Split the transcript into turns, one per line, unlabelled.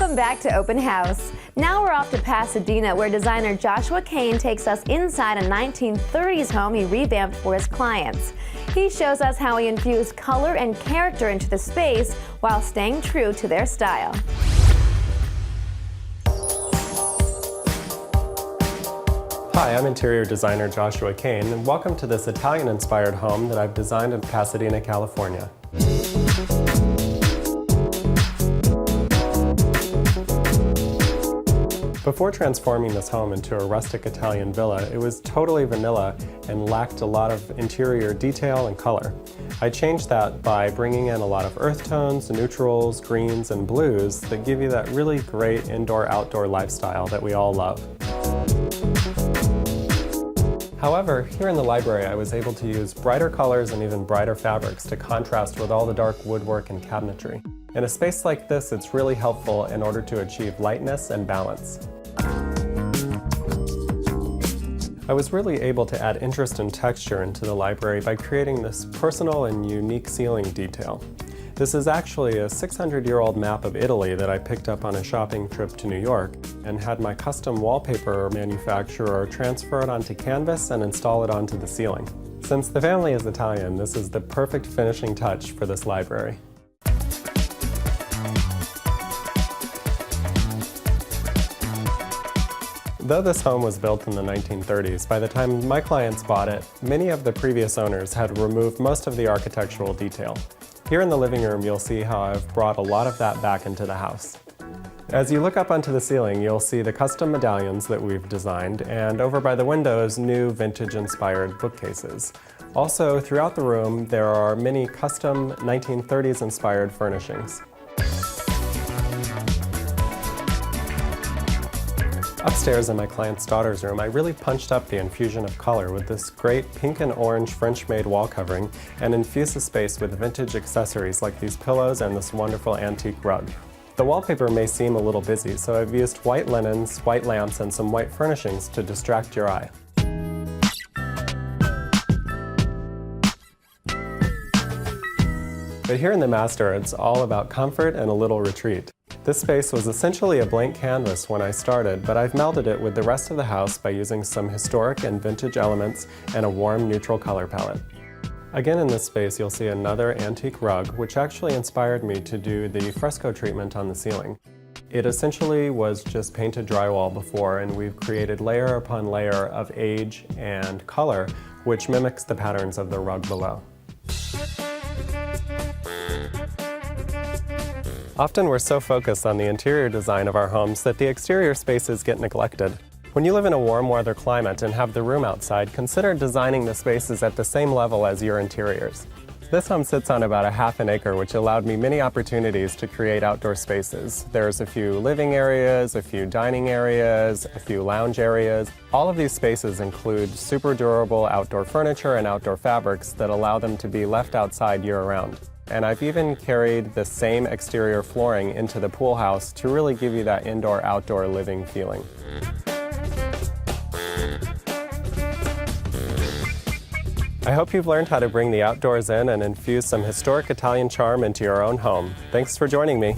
Welcome back to Open House. Now we're off to Pasadena, where designer Joshua Kane takes us inside a 1930s home he revamped for his clients. He shows us how he infused color and character into the space while staying true to their style.
Hi, I'm interior designer Joshua Kane, and welcome to this Italian-inspired home that I've designed in Pasadena, California. Before transforming this home into a rustic Italian villa, it was totally vanilla and lacked a lot of interior detail and color. I changed that by bringing in a lot of earth tones, neutrals, greens, and blues that give you that really great indoor-outdoor lifestyle that we all love. However, here in the library I was able to use brighter colors and even brighter fabrics to contrast with all the dark woodwork and cabinetry. In a space like this, it's really helpful in order to achieve lightness and balance. I was really able to add interest and texture into the library by creating this personal and unique ceiling detail. This is actually a 600-year-old map of Italy that I picked up on a shopping trip to New York and had my custom wallpaper manufacturer transfer it onto canvas and install it onto the ceiling. Since the family is Italian, this is the perfect finishing touch for this library. Though this home was built in the 1930s, by the time my clients bought it, many of the previous owners had removed most of the architectural detail. Here in the living room, you'll see how I've brought a lot of that back into the house. As you look up onto the ceiling, you'll see the custom medallions that we've designed, and over by the windows, new vintage-inspired bookcases. Also, throughout the room, there are many custom 1930s-inspired furnishings. Upstairs in my client's daughter's room, I really punched up the infusion of color with this great pink and orange French-made wall covering and infused the space with vintage accessories like these pillows and this wonderful antique rug. The wallpaper may seem a little busy, so I've used white linens, white lamps, and some white furnishings to distract your eye. But here in the master, it's all about comfort and a little retreat. This space was essentially a blank canvas when I started, but I've melded it with the rest of the house by using some historic and vintage elements and a warm neutral color palette. Again in this space you'll see another antique rug, which actually inspired me to do the fresco treatment on the ceiling. It essentially was just painted drywall before, and we've created layer upon layer of age and color, which mimics the patterns of the rug below. Often we're so focused on the interior design of our homes that the exterior spaces get neglected. When you live in a warm weather climate and have the room outside, consider designing the spaces at the same level as your interiors. This home sits on about a half an acre, which allowed me many opportunities to create outdoor spaces. There's a few living areas, a few dining areas, a few lounge areas. All of these spaces include super durable outdoor furniture and outdoor fabrics that allow them to be left outside year-round. And I've even carried the same exterior flooring into the pool house to really give you that indoor-outdoor living feeling. I hope you've learned how to bring the outdoors in and infuse some historic Italian charm into your own home. Thanks for joining me.